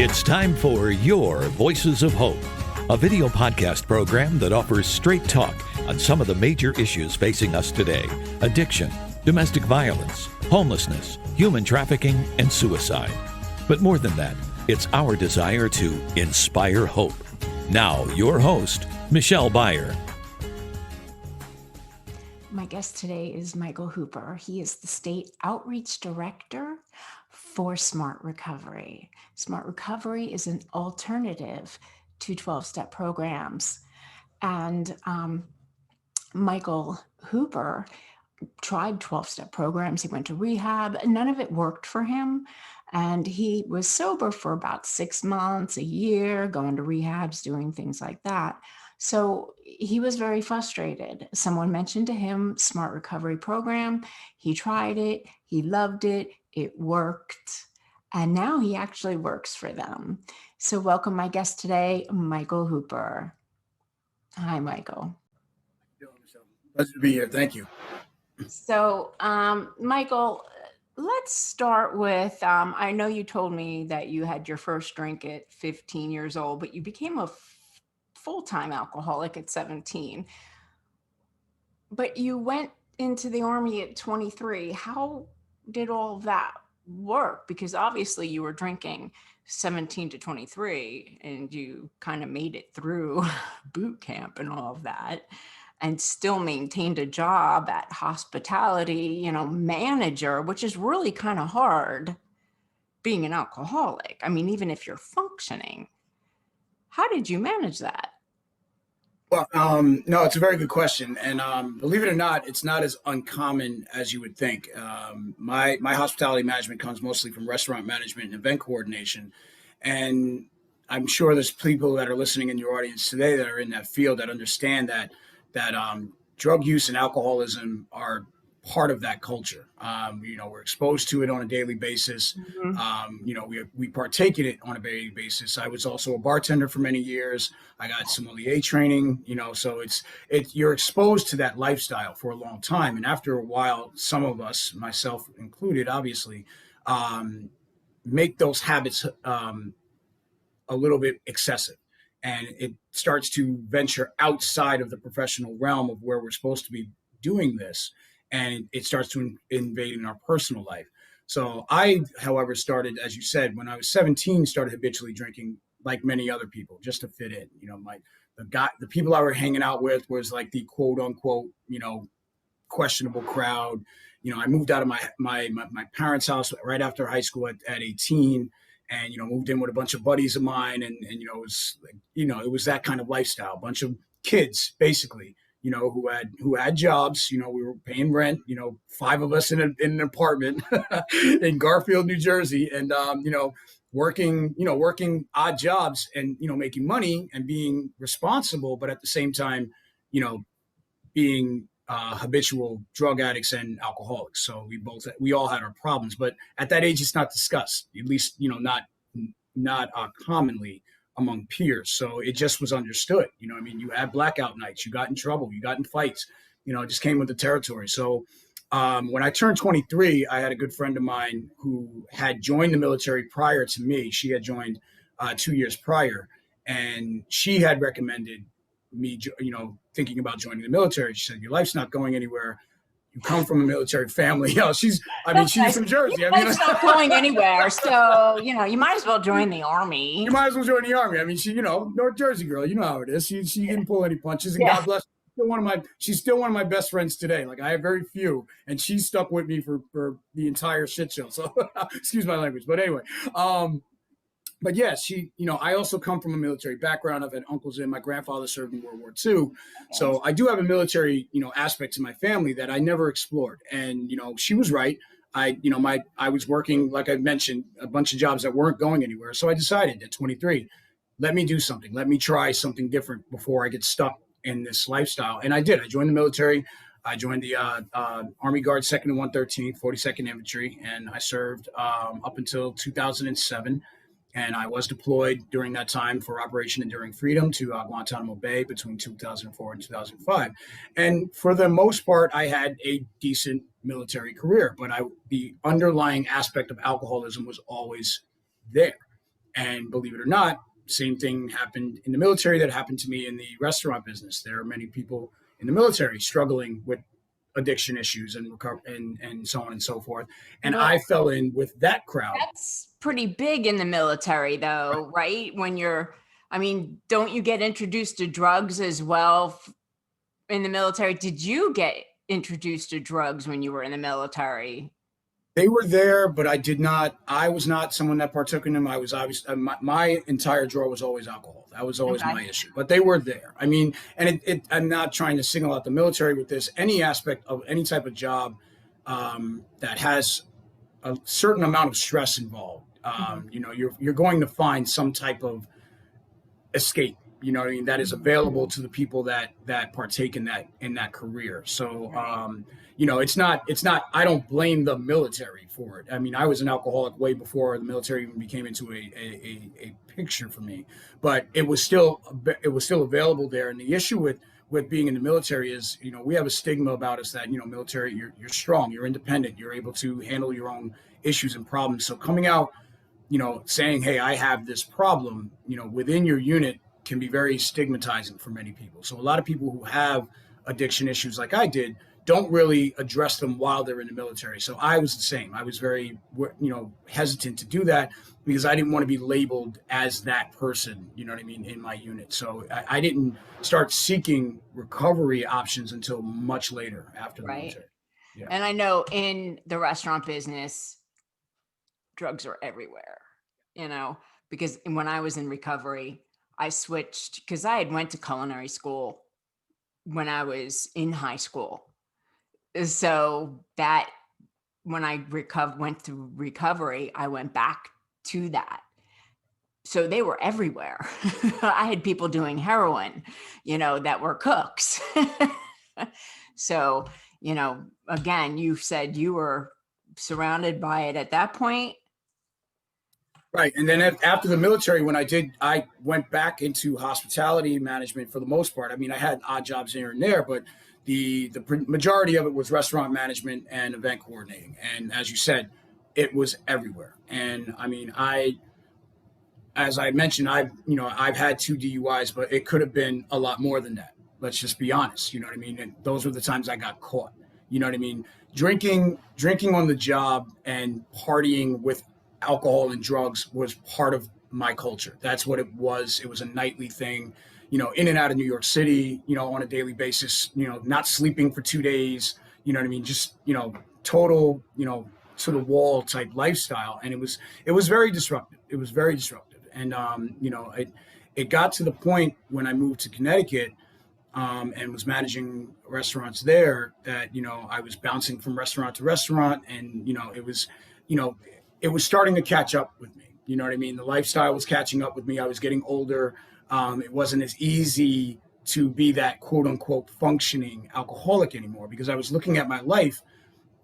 It's time for Your Voices of Hope, a video podcast program that offers straight talk on some of the major issues facing us today: addiction, domestic violence, homelessness, human trafficking, and suicide. But more than that, it's our desire to inspire hope. Now, your host, Michelle Byer. My guest today is Michael Hooper. He is the State Outreach Director for Smart Recovery. Smart Recovery is an alternative to 12-step programs. And Michael Hooper tried 12-step programs. He went to rehab. None of it worked for him. And he was sober for about 6 months, a year, going to rehabs, doing things like that. So he was very frustrated. Someone mentioned to him Smart Recovery Program. He tried it. He loved it. It worked. And now he actually works for them. So welcome my guest today, Michael Hooper. Hi, Michael. Pleasure to be here. Thank you. So, Michael, let's start with, I know you told me that you had your first drink at 15 years old, but you became a full-time alcoholic at 17. But you went into the Army at 23. How did all that work? Because obviously you were drinking 17 to 23 and you kind of made it through boot camp and all of that and still maintained a job at hospitality, manager, which is really kind of hard being an alcoholic. I mean, even if you're functioning, how did you manage that? Well, no, it's a very good question. And believe it or not, it's not as uncommon as you would think. My hospitality management comes mostly from restaurant management and event coordination. And I'm sure there's people that are listening in your audience today that are in that field that understand that drug use and alcoholism are part of that culture. We're exposed to it on a daily basis. Mm-hmm. We partake in it on a daily basis. I was also a bartender for many years. I got sommelier training, so you're exposed to that lifestyle for a long time. And after a while, some of us, myself included, obviously, make those habits a little bit excessive. And it starts to venture outside of the professional realm of where we're supposed to be doing this. And it starts to invade in our personal life. So I, however, started, as you said, when I was 17, started habitually drinking like many other people just to fit in. The people I were hanging out with was like the quote unquote, questionable crowd. I moved out of my parents' house right after high school at 18. And, moved in with a bunch of buddies of mine. And it was like, it was that kind of lifestyle, a bunch of kids, basically, who had jobs. We were paying rent, 5 of us in an apartment in Garfield, New Jersey. And, working odd jobs and, making money and being responsible, but at the same time, being habitual drug addicts and alcoholics. So we all had our problems, but at that age, it's not discussed, at least, not commonly among peers. So it just was understood. You had blackout nights, you got in trouble, you got in fights, it just came with the territory. So when I turned 23, I had a good friend of mine who had joined the military prior to me. She had joined 2 years prior, and she had recommended me, thinking about joining the military. She said, your life's not going anywhere. You come from a military family. She's nice. from Jersey. It's not going anywhere. So, you might as well join the Army. You might as well join the Army. She, North Jersey girl, you know how it is. She didn't pull any punches, and God bless her. She's still one of my best friends today. Like, I have very few, and she stuck with me for the entire shit show. So excuse my language. But anyway, but yeah, she, I also come from a military background. I've had uncles my grandfather served in World War II. So I do have a military, aspect to my family that I never explored. And, she was right. I was working, like I mentioned, a bunch of jobs that weren't going anywhere. So I decided at 23, let me do something. Let me try something different before I get stuck in this lifestyle. And I did. I joined the military. I joined the Army Guard 2nd and 113th, 42nd Infantry, and I served up until 2007. And I was deployed during that time for Operation Enduring Freedom to Guantanamo Bay between 2004 and 2005. And for the most part, I had a decent military career, but the underlying aspect of alcoholism was always there. And believe it or not, same thing happened in the military that happened to me in the restaurant business. There are many people in the military struggling with addiction issues and and so on and so forth. And Well, I fell in with that crowd. that's pretty big in the military, though, right? I mean, don't you get introduced to drugs as well in the military? Did you get introduced to drugs when you were in the military? They were there, but I was not someone that partook in them. I was obviously, my entire drawer was always alcohol. That was always my issue, but they were there. I mean, and I'm not trying to single out the military with this. Any aspect of any type of job that has a certain amount of stress involved, you're going to find some type of escape, what I mean, that is available to the people that partake in that career. So it's not I don't blame the military for it. I mean, I was an alcoholic way before the military even became into a picture for me, but it was still available there. And the issue with being in the military is, we have a stigma about us that, military, you're strong, you're independent, you're able to handle your own issues and problems. So coming out, saying, hey, I have this problem, within your unit can be very stigmatizing for many people. So a lot of people who have addiction issues like I did don't really address them while they're in the military. So I was the same. I was very, hesitant to do that because I didn't want to be labeled as that person, in my unit. So I didn't start seeking recovery options until much later after the military. Yeah. And I know in the restaurant business, drugs are everywhere, because when I was in recovery, I switched because I had went to culinary school when I was in high school. So that when I went through recovery, I went back to that. So they were everywhere. I had people doing heroin, that were cooks. So, again, you said you were surrounded by it at that point. Right. And then after the military, I went back into hospitality management for the most part. I mean, I had odd jobs here and there, but the majority of it was restaurant management and event coordinating. And as you said, it was everywhere. And I mean, as I mentioned, I've had 2 DUIs, but it could have been a lot more than that. Let's just be honest. You know what I mean? And those were the times I got caught. You know what I mean? Drinking on the job and partying with alcohol and drugs was part of my culture. That's what it was. It was a nightly thing, in and out of New York City, on a daily basis, not sleeping for 2 days, you know what I mean? Just, total, sort of wall type lifestyle. And it was very disruptive. It was very disruptive. And, it got to the point when I moved to Connecticut, and was managing restaurants there that, I was bouncing from restaurant to restaurant. And, it was starting to catch up with me. You know what I mean? The lifestyle was catching up with me. I was getting older. It wasn't as easy to be that quote unquote functioning alcoholic anymore because I was looking at my life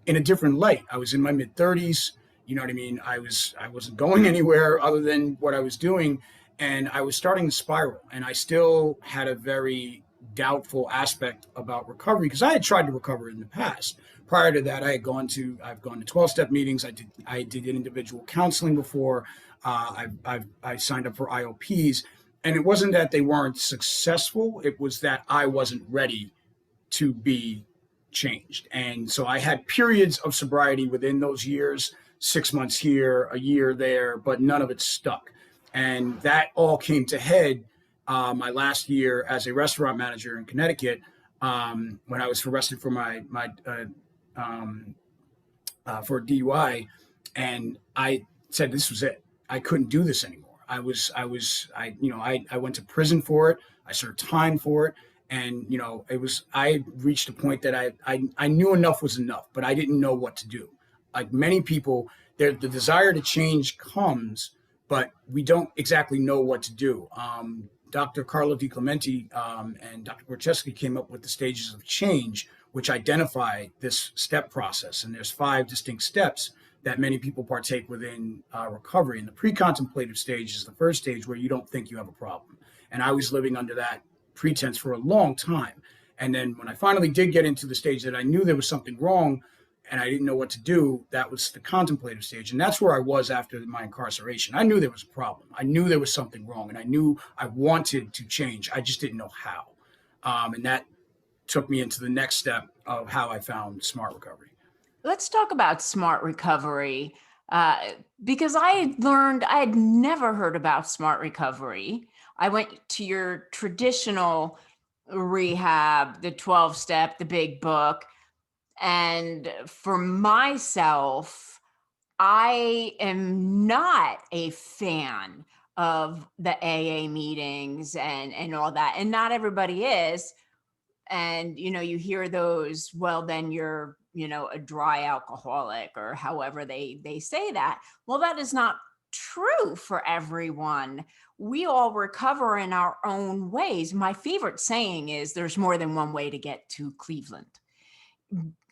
in a different light. I was in my mid 30s. You know what I mean? I wasn't going anywhere other than what I was doing. And I was starting to spiral. And I still had a very doubtful aspect about recovery because I had tried to recover in the past. Prior to that, I've gone to 12-step meetings. I did individual counseling before. I signed up for IOPs, and it wasn't that they weren't successful. It was that I wasn't ready to be changed. And so I had periods of sobriety within those years, 6 months here, a year there, but none of it stuck. And that all came to head my last year as a restaurant manager in Connecticut, when I was arrested for for DUI, and I said this was it. I couldn't do this anymore. I went to prison for it. I served time for it, and I reached a point that I knew enough was enough, but I didn't know what to do. Like many people, the desire to change comes, but we don't exactly know what to do. Dr. Carlo Di Clementi and Dr. Porcheski came up with the stages of change, which identify this step process. And there's 5 distinct steps that many people partake within recovery. And the pre-contemplative stage is the first stage where you don't think you have a problem. And I was living under that pretense for a long time. And then when I finally did get into the stage that I knew there was something wrong, and I didn't know what to do, that was the contemplative stage. And that's where I was after my incarceration. I knew there was a problem. I knew there was something wrong, and I knew I wanted to change. I just didn't know how. And that took me into the next step of how I found Smart Recovery. Let's talk about smart recovery, because I had never heard about smart recovery. I went to your traditional rehab, the 12 step, the big book. And for myself, I am not a fan of the AA meetings and all that. And not everybody is. And you hear those, well, then you're a dry alcoholic, or however they say that. Well, that is not true for everyone. We all recover in our own ways. My favorite saying is, there's more than one way to get to Cleveland.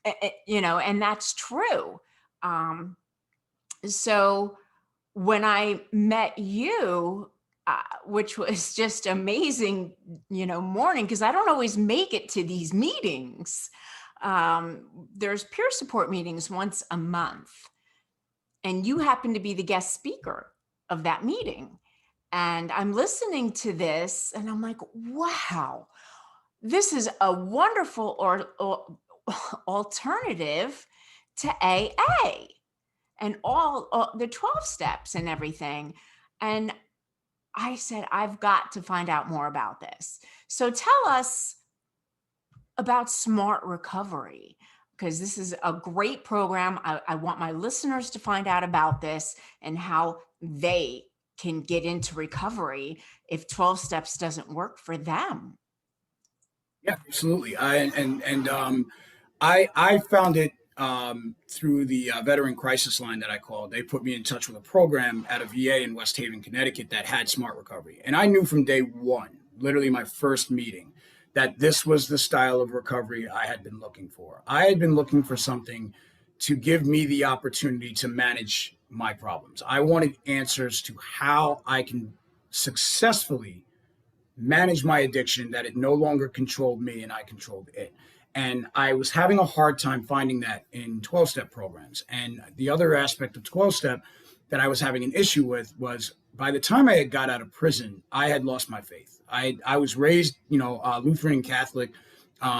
And that's true. So when I met you, which was just amazing, morning, because I don't always make it to these meetings. There's peer support meetings once a month, and you happen to be the guest speaker of that meeting. And I'm listening to this, and I'm like, wow, this is a wonderful alternative to AA and all the 12 steps and everything. And I said, I've got to find out more about this. So tell us about Smart Recovery, because this is a great program. I want my listeners to find out about this and how they can get into recovery if 12 steps doesn't work for them. Yeah, absolutely. I found it through the veteran crisis line that I called. They put me in touch with a program at a VA in West Haven, Connecticut that had Smart Recovery. And I knew from day one, literally my first meeting, that this was the style of recovery I had been looking for. I had been looking for something to give me the opportunity to manage my problems. I wanted answers to how I can successfully manage my addiction, that it no longer controlled me and I controlled it. And I was having a hard time finding that in 12-step programs. And the other aspect of 12-step that I was having an issue with was, by the time I had got out of prison, I had lost my faith. I was raised, Lutheran and Catholic.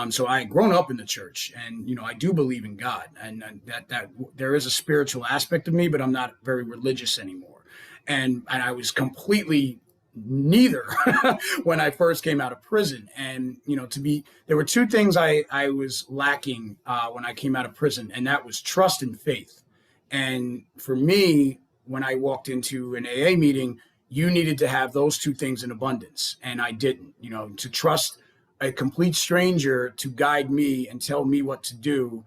So I had grown up in the church, and, I do believe in God, and that there is a spiritual aspect of me, but I'm not very religious anymore. And I was completely neither when I first came out of prison. And, there were two things I was lacking when I came out of prison, and that was trust and faith. And for me, when I walked into an AA meeting, you needed to have those two things in abundance. And I didn't, to trust a complete stranger to guide me and tell me what to do,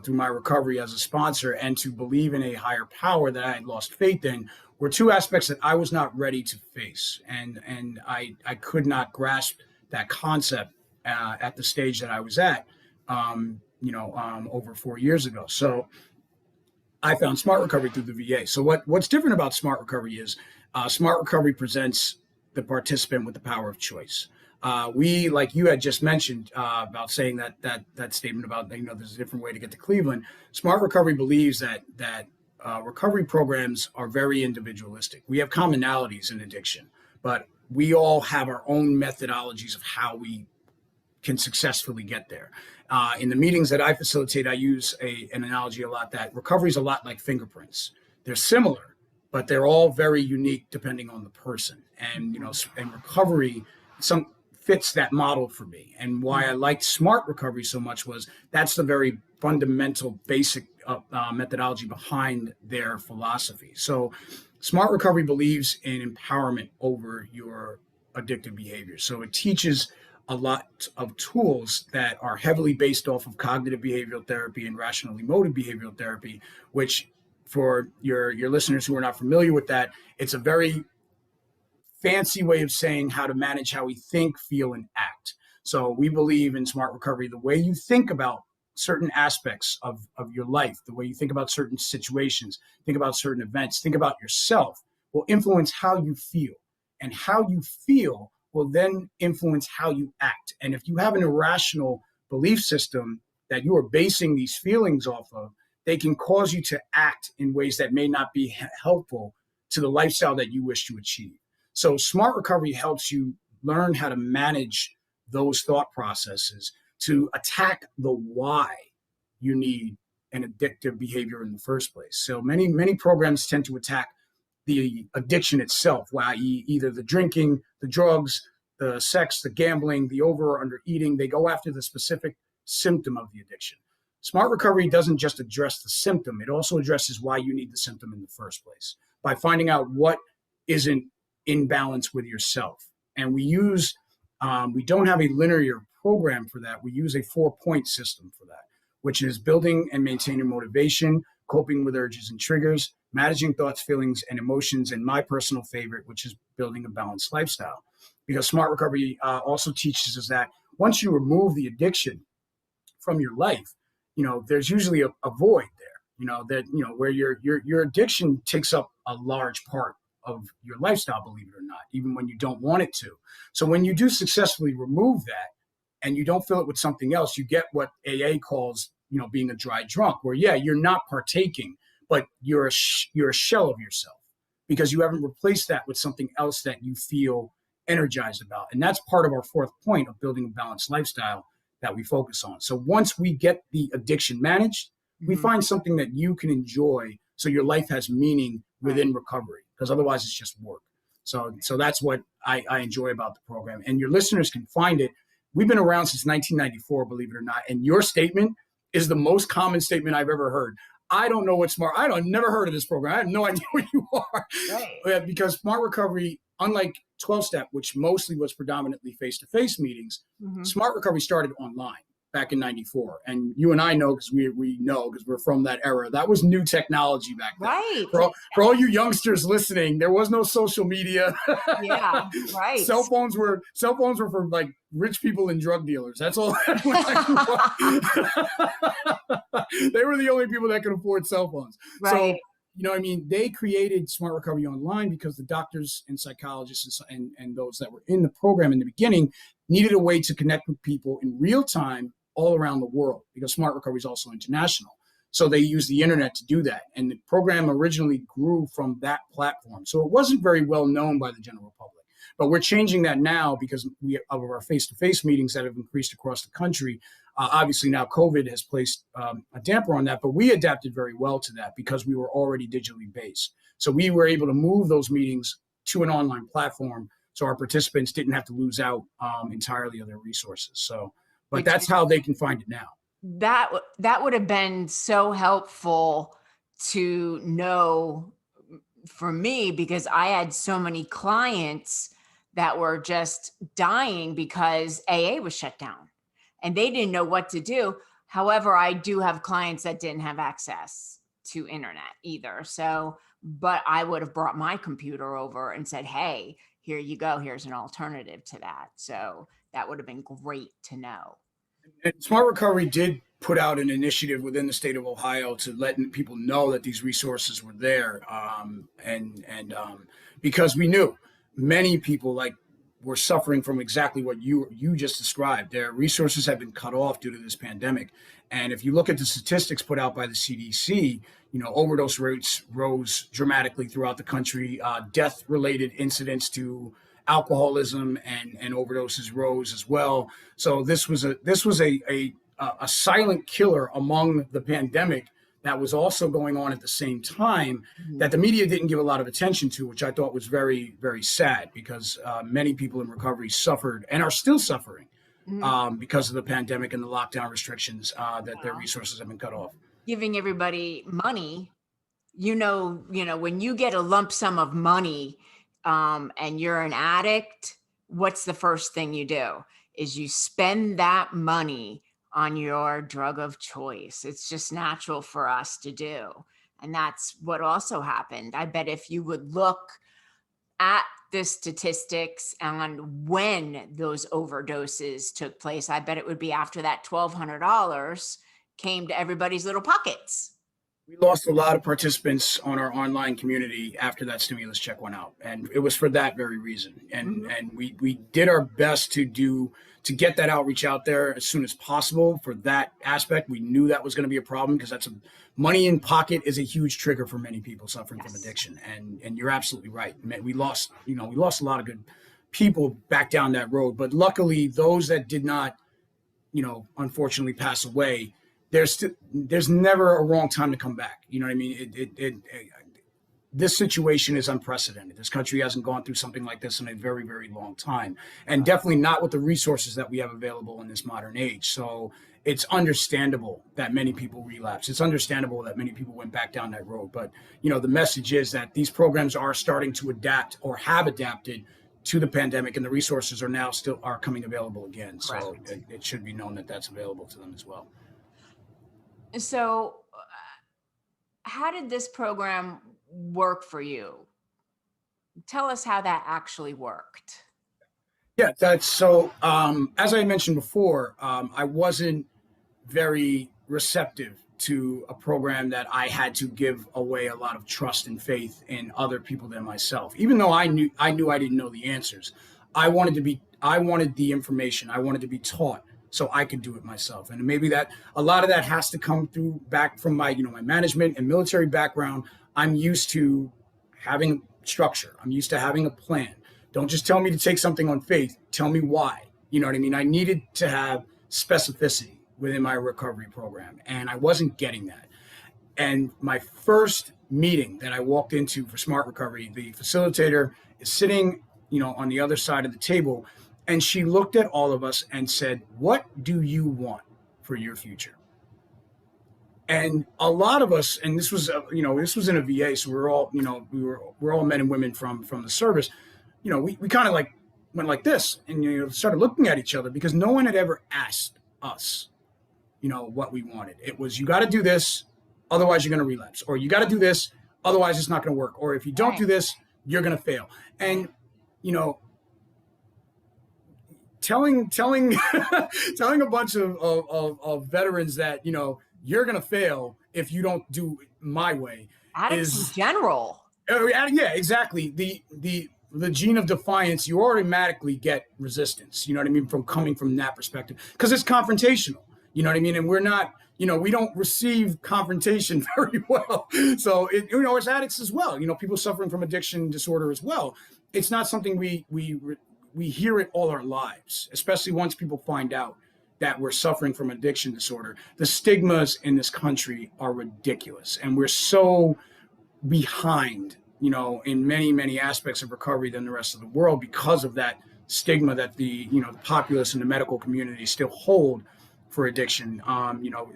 through my recovery as a sponsor, and to believe in a higher power that I had lost faith in, were two aspects that I was not ready to face. And I could not grasp that concept at the stage that I was at, over 4 years ago. So I found Smart Recovery through the VA. So what's different about Smart Recovery is Smart Recovery presents the participant with the power of choice. We, like you had just mentioned about saying that statement about, there's a different way to get to Cleveland. Smart Recovery believes that recovery programs are very individualistic. We have commonalities in addiction, but we all have our own methodologies of how we can successfully get there. In the meetings that I facilitate, I use an analogy a lot, that recovery is a lot like fingerprints. They're similar, but they're all very unique depending on the person. And, and recovery fits that model for me. And why I liked Smart Recovery so much was that's the very fundamental basic methodology behind their philosophy. So Smart Recovery believes in empowerment over your addictive behavior. So it teaches a lot of tools that are heavily based off of cognitive behavioral therapy and rational emotive behavioral therapy, which, for your listeners who are not familiar with that, it's a very fancy way of saying how to manage how we think, feel, and act. So we believe in Smart Recovery, the way you think about certain aspects of your life, the way you think about certain situations, think about certain events, think about yourself, will influence how you feel. And how you feel will then influence how you act. And if you have an irrational belief system that you are basing these feelings off of, they can cause you to act in ways that may not be helpful to the lifestyle that you wish to achieve. So smart recovery helps you learn how to manage those thought processes to attack the why you need an addictive behavior in the first place. So many programs tend to attack the addiction itself, i.e. either the drinking, the drugs, the sex, the gambling, the over or under eating. They go after the specific symptom of the addiction. Smart recovery doesn't just address the symptom. It also addresses why you need the symptom in the first place by finding out what isn't in balance with yourself. And we don't have a linear program for that. We use a 4-point system for that, which is building and maintaining motivation, coping with urges and triggers, managing thoughts, feelings, and emotions, and my personal favorite, which is building a balanced lifestyle. Because smart recovery also teaches us that once you remove the addiction from your life, there's usually a void there, where your addiction takes up a large part of your lifestyle, believe it or not, even when you don't want it to. So when you do successfully remove that and you don't fill it with something else, you get what AA calls, being a dry drunk, where, you're not partaking, but you're a shell of yourself because you haven't replaced that with something else that you feel energized about. And that's part of our 4th point of building a balanced lifestyle that we focus on. So once we get the addiction managed, we find something that you can enjoy so your life has meaning within recovery, because otherwise it's just work. So that's what I enjoy about the program. And your listeners can find it. We've been around since 1994, believe it or not. And your statement is the most common statement I've ever heard. I don't know what smart, never heard of this program. I have no idea what you are. Right. Because smart recovery, unlike 12-step, which mostly was predominantly face-to-face meetings, smart recovery started online back in 94. And you and I know, because we know, because we're from that era, that was new technology back then. Right. For all you youngsters listening, there was no social media. Yeah, right. Cell phones were for like rich people and drug dealers. That's all. They were the only people that could afford cell phones. Right. So, they created Smart Recovery Online because the doctors and psychologists and those that were in the program in the beginning needed a way to connect with people in real time all around the world, because Smart Recovery is also international. So they used the internet to do that. And the program originally grew from that platform. So it wasn't very well known by the general public. But we're changing that now because of our face-to-face meetings that have increased across the country. Obviously now COVID has placed a damper on that, but we adapted very well to that because we were already digitally based. So we were able to move those meetings to an online platform so our participants didn't have to lose out entirely of their resources. But that's how they can find it now. That would have been so helpful to know for me, because I had so many clients that were just dying because AA was shut down and they didn't know what to do. However, I do have clients that didn't have access to internet either. So, but I would have brought my computer over and said, hey, here you go. Here's an alternative to that. So that would have been great to know. And Smart Recovery did put out an initiative within the state of Ohio to let people know that these resources were there. Because we knew many people were suffering from exactly what you just described. Their resources have been cut off due to this pandemic. And if you look at the statistics put out by the CDC, overdose rates rose dramatically throughout the country. Death-related incidents to alcoholism and overdoses rose as well. So this was a silent killer among the pandemic that was also going on at the same time that the media didn't give a lot of attention to, which I thought was very, very sad, because many people in recovery suffered and are still suffering because of the pandemic and the lockdown restrictions that their resources have been cut off. Giving everybody money, when you get a lump sum of money and you're an addict, what's the first thing you do? Is you spend that money on your drug of choice. It's just natural for us to do. And that's what also happened. I bet if you would look at the statistics on when those overdoses took place, I bet it would be after that $1,200 came to everybody's little pockets. We lost a lot of participants on our online community after that stimulus check went out. And it was for that very reason. And we did our best to to get that outreach out there as soon as possible for that aspect. We knew that was going to be a problem because money in pocket is a huge trigger for many people suffering from addiction. And you're absolutely right. We lost a lot of good people back down that road, but luckily those that did not, unfortunately pass away, there's never a wrong time to come back. You know what I mean? This situation is unprecedented. This country hasn't gone through something like this in a very, very long time, and definitely not with the resources that we have available in this modern age. So it's understandable that many people relapse. It's understandable that many people went back down that road. But, the message is that these programs are starting to adapt or have adapted to the pandemic, and the resources are now still coming available again. So it should be known that that's available to them as well. So how did this program work for you? Tell us how that actually worked. Yeah, that's so. As I mentioned before, I wasn't very receptive to a program that I had to give away a lot of trust and faith in other people than myself. Even though I knew I didn't know the answers, I wanted the information. I wanted to be taught so I could do it myself. And maybe that a lot of that has to come back from my, my management and military background. I'm used to having structure. I'm used to having a plan. Don't just tell me to take something on faith. Tell me why. You know what I mean? I needed to have specificity within my recovery program, and I wasn't getting that. And my first meeting that I walked into for Smart Recovery, the facilitator is sitting, on the other side of the table, and she looked at all of us and said, "What do you want for your future?" And a lot of us, and this was in a VA, so we're all, we're all men and women from the service. We kind of went like this and started looking at each other because no one had ever asked us, what we wanted. It was, you got to do this, otherwise you're going to relapse, or you got to do this, otherwise it's not going to work, or if you don't do this, you're going to fail. And telling telling a bunch of veterans that you're going to fail if you don't do it my way. Addicts in general. Yeah, exactly. The gene of defiance, you automatically get resistance, you know what I mean, from coming from that perspective, because it's confrontational, you know what I mean? And we're not, we don't receive confrontation very well. So, it's addicts as well, people suffering from addiction disorder as well. It's not something we hear it all our lives, especially once people find out that we're suffering from addiction disorder. The stigmas in this country are ridiculous, and we're so behind, in many, many aspects of recovery than the rest of the world because of that stigma that the populace and the medical community still hold for addiction.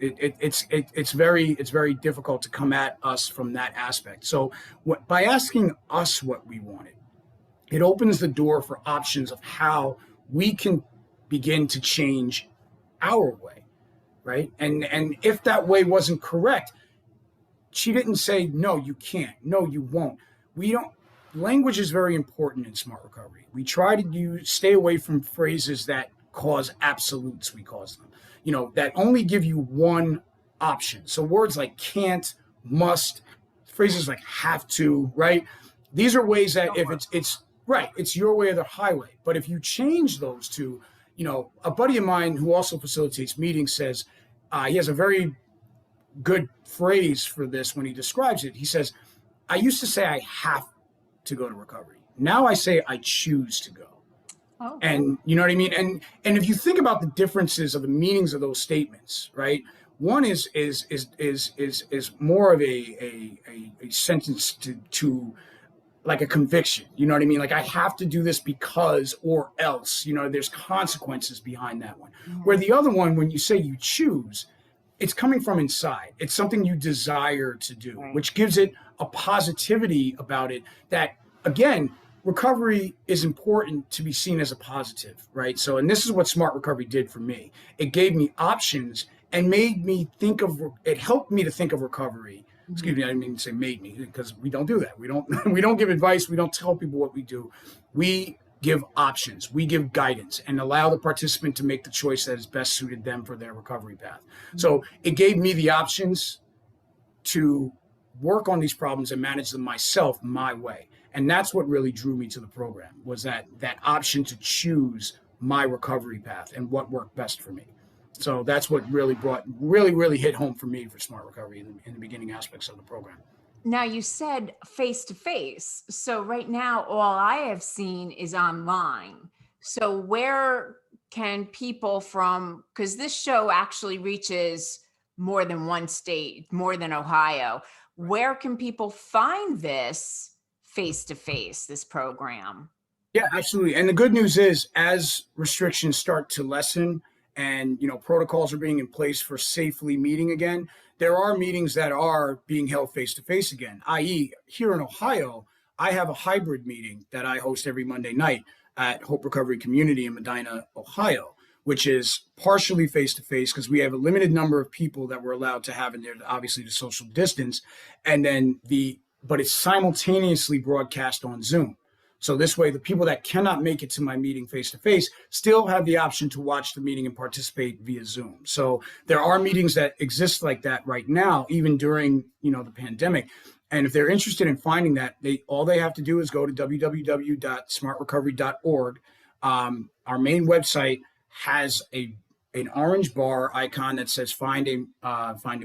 It's very difficult to come at us from that aspect. So by asking us what we wanted, it opens the door for options of how we can begin to change our way, right? And if that way wasn't correct, she didn't say, no, you can't. No, you won't. Language is very important in Smart Recovery. We try to stay away from phrases that cause absolutes, we call them, that only give you one option. So words like can't, must, phrases like have to, right? These are ways that if it's right, it's your way or the highway. But if you change those two, a buddy of mine who also facilitates meetings says, he has a very good phrase for this when he describes it. He says, I used to say I have to go to recovery. Now I say I choose to go. Oh. And you know what I mean? And if you think about the differences of the meanings of those statements, right? One is more of a sentence to like a conviction, you know what I mean? Like I have to do this because or else, there's consequences behind that one. Mm-hmm. Where the other one, when you say you choose, it's coming from inside. It's something you desire to do, right, which gives it a positivity about it that, again, recovery is important to be seen as a positive, right? So, and this is what Smart Recovery did for me. It gave me options and made me it helped me to think of recovery. Excuse me, I didn't mean to say made me, because we don't do that. We don't give advice. We don't tell people what we do. We give options, we give guidance, and allow the participant to make the choice that is best suited them for their recovery path. Mm-hmm. So it gave me the options to work on these problems and manage them myself, my way. And that's what really drew me to the program, was that option to choose my recovery path and what worked best for me. So that's what really hit home for me for Smart Recovery in the beginning aspects of the program. Now you said face to face. So right now, all I have seen is online. So where can people from, because this show actually reaches more than one state, more than Ohio, where can people find this face to face, this program? Yeah, absolutely. And the good news is, as restrictions start to lessen and protocols are being in place for safely meeting again, there are meetings that are being held face to face again. I.e., here in Ohio, I have a hybrid meeting that I host every Monday night at Hope Recovery Community in Medina, Ohio, which is partially face to face because we have a limited number of people that we're allowed to have in there, obviously to social distance, and then but it's simultaneously broadcast on Zoom. So this way, the people that cannot make it to my meeting face to face still have the option to watch the meeting and participate via Zoom. So there are meetings that exist like that right now, even during the pandemic. And if they're interested in finding that, all they have to do is go to www.smartrecovery.org. Our main website has an orange bar icon that says find a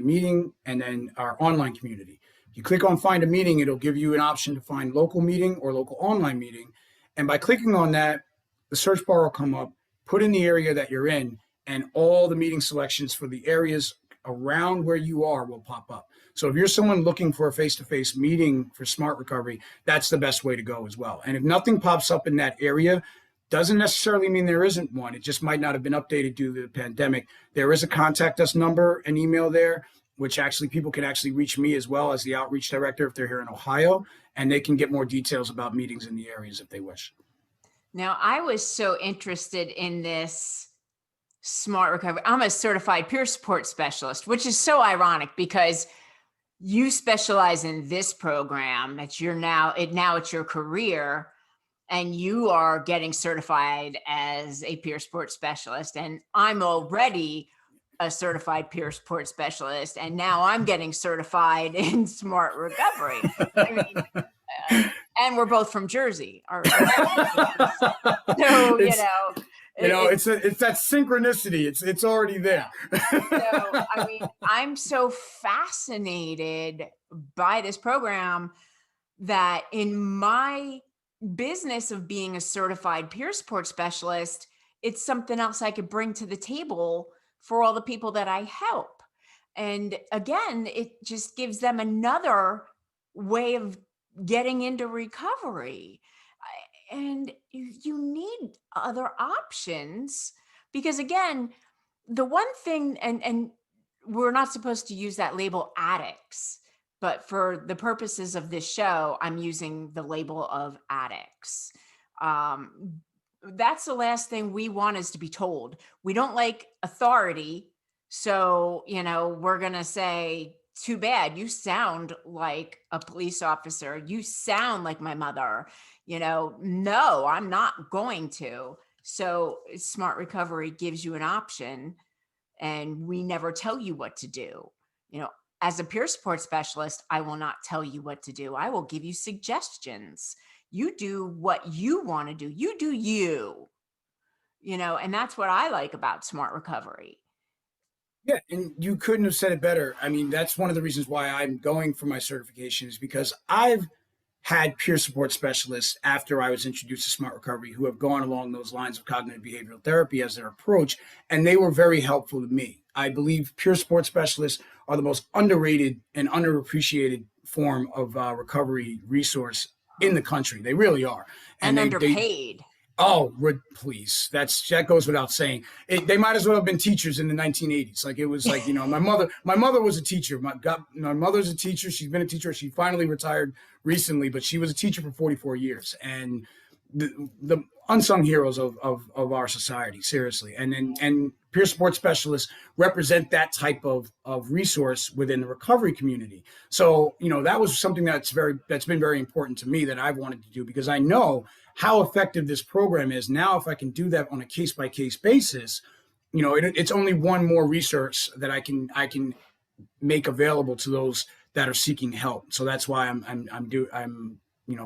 meeting, and then our online community. You click on find a meeting, it'll give you an option to find local meeting or local online meeting. And by clicking on that, the search bar will come up, put in the area that you're in, and all the meeting selections for the areas around where you are will pop up. So if you're someone looking for a face-to-face meeting for Smart Recovery, that's the best way to go as well. And if nothing pops up in that area, doesn't necessarily mean there isn't one. It just might not have been updated due to the pandemic. There is a contact us number and email there, which actually people can actually reach me as well as the outreach director if they're here in Ohio, and they can get more details about meetings in the areas if they wish. Now, I was so interested in this Smart Recovery. I'm a certified peer support specialist, which is so ironic because you specialize in this program. It's your career, and you are getting certified as a peer support specialist. And I'm already a certified peer support specialist, and now I'm getting certified in Smart Recovery. And we're both from Jersey. So it's that synchronicity. It's already there. So I'm so fascinated by this program that in my business of being a certified peer support specialist, it's something else I could bring to the table for all the people that I help. And again, it just gives them another way of getting into recovery. And you need other options because, again, the one thing, and we're not supposed to use that label addicts, but for the purposes of this show, I'm using the label of addicts. That's the last thing we want is to be told. We don't like authority. So, we're going to say, too bad. You sound like a police officer. You sound like my mother. No, I'm not going to. So Smart Recovery gives you an option, and we never tell you what to do. As a peer support specialist, I will not tell you what to do. I will give you suggestions. You do what you want to do. You do you, and that's what I like about Smart Recovery. Yeah, and you couldn't have said it better. I mean, that's one of the reasons why I'm going for my certification is because I've had peer support specialists after I was introduced to Smart Recovery who have gone along those lines of cognitive behavioral therapy as their approach, and they were very helpful to me. I believe peer support specialists are the most underrated and underappreciated form of recovery resource in the country. They really are. And underpaid. Please. That goes without saying. They might as well have been teachers in the 1980s. Like it was like, my mother was a teacher. My mother's a teacher. She's been a teacher. She finally retired recently, but she was a teacher for 44 years. And the unsung heroes of our society, seriously. And peer support specialists represent that type of resource within the recovery community. So, that was something that's been very important to me that I've wanted to do because I know how effective this program is. Now, if I can do that on a case-by-case basis, it's only one more resource that I can make available to those that are seeking help. So that's why I'm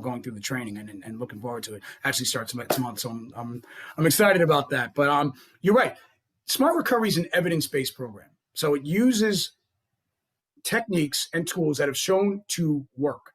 going through the training and looking forward to it. Actually starts next month, so I'm excited about that. But you're right. Smart Recovery is an evidence-based program, so it uses techniques and tools that have shown to work.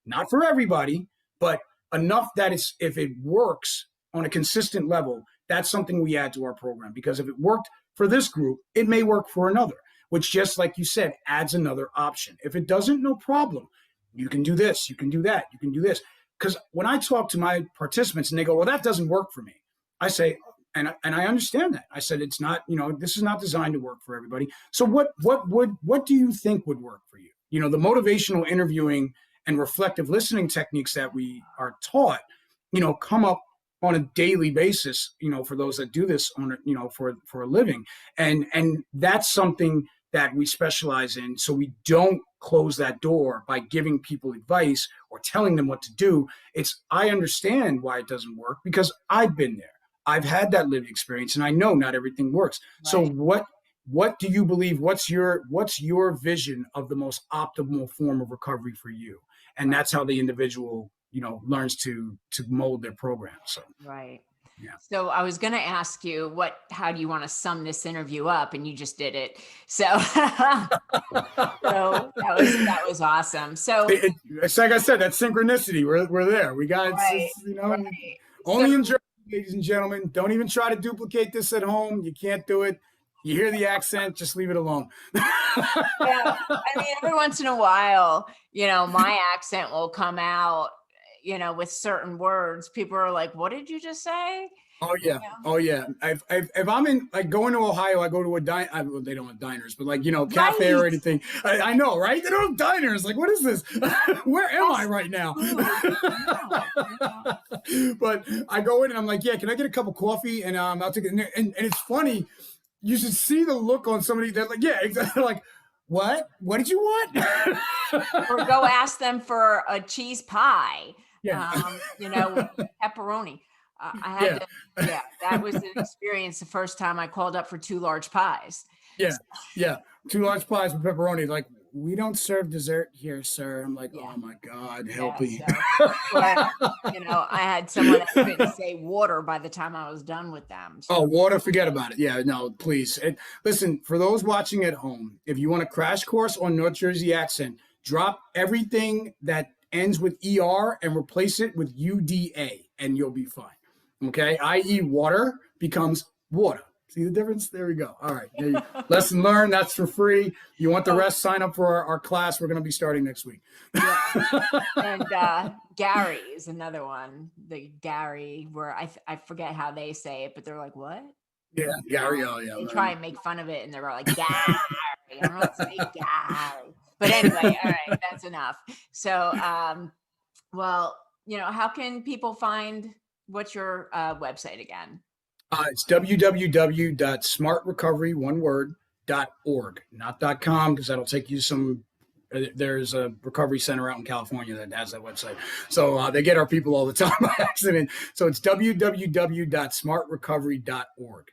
Not for everybody, but enough that if it works on a consistent level, that's something we add to our program. Because if it worked for this group, it may work for another, which, just like you said, adds another option. If it doesn't, no problem. You can do this, you can do that, you can do this. Because when I talk to my participants and they go, well, that doesn't work for me, I say, and I understand that. I said, it's not, this is not designed to work for everybody. So what do you think would work for you? The motivational interviewing and reflective listening techniques that we are taught, come up on a daily basis, for those that do this on, for a living. And that's something that we specialize in. So we don't close that door by giving people advice or telling them what to do. I understand why it doesn't work because I've been there. I've had that lived experience and I know not everything works. Right. So what do you believe? What's your vision of the most optimal form of recovery for you? And that's how the individual, learns to mold their program. So, right. Yeah. So I was going to ask you how do you want to sum this interview up? And you just did it. So, so that was awesome. So it's like I said, that synchronicity, we're there. We got, right, right. Only in Germany, ladies and gentlemen. Don't even try to duplicate this at home. You can't do it. You hear the accent, just leave it alone. Yeah. I mean, every once in a while, my accent will come out, with certain words. People are like, what did you just say? Oh yeah. Oh yeah. If I'm in going to Ohio, I go to a diner. They don't have diners, but cafe or anything. I know, right? They don't have diners. Like, what is this? Where am I right now? But I go in and I'm like, yeah, can I get a cup of coffee? And I'll take it. And it's funny. You should see the look on somebody that yeah, exactly. Like, what? What did you want? Or go ask them for a cheese pie. Yeah. Pepperoni. I had that was an experience the first time I called up for 2 large pies. Yeah. Yeah. 2 large pies with pepperoni. Like, we don't serve dessert here, sir. I'm like, oh my God, help me. So, I had someone that couldn't say water by the time I was done with them. So. Oh, water, forget about it. Yeah, no, please. Listen, for those watching at home, if you want a crash course on North Jersey accent, drop everything that ends with ER and replace it with UDA and you'll be fine. Okay, i.e. water becomes water. See the difference? There we go. All right. There you go. Lesson learned. That's for free. You want the rest? Sign up for our class. We're going to be starting next week. Yeah. And Gary is another one. The Gary, where I forget how they say it, but they're like, what? Yeah, Gary. Oh, yeah. They try and make fun of it, and they're like, Gary. I'm not saying Gary. But anyway, all right, that's enough. So, how can people find? What's your website again? It's www.smartrecovery.org, not .com, because that'll take you some. There's a recovery center out in California that has that website. So they get our people all the time by accident. So it's www.smartrecovery.org.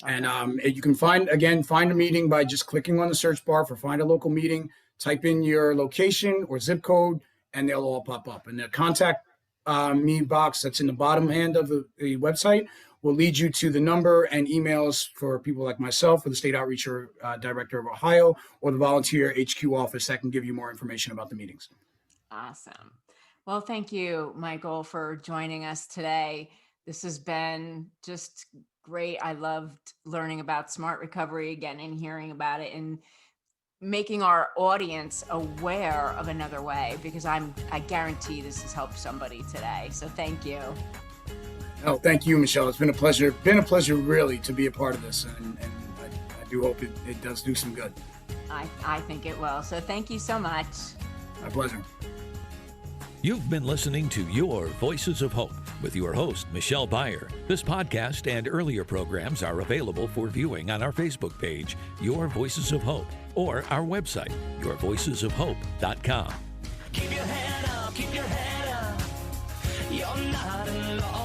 Okay. And you can find a meeting by just clicking on the search bar for find a local meeting, type in your location or zip code, and they'll all pop up. And the contact me box that's in the bottom hand of the website will lead you to the number and emails for people like myself, or the State Outreach Director of Ohio, or the Volunteer HQ office that can give you more information about the meetings. Awesome. Well, thank you, Michael, for joining us today. This has been just great. I loved learning about Smart Recovery again and hearing about it and making our audience aware of another way, because I guarantee this has helped somebody today. So thank you. Oh, thank you, Michelle. It's been a pleasure. Really to be a part of this, and I do hope it does do some good. I think it will. So thank you so much. My pleasure. You've been listening to Your Voices of Hope with your host, Michelle Beyer. This podcast and earlier programs are available for viewing on our Facebook page, Your Voices of Hope, or our website, yourvoicesofhope.com. Keep your head up, you're not alone.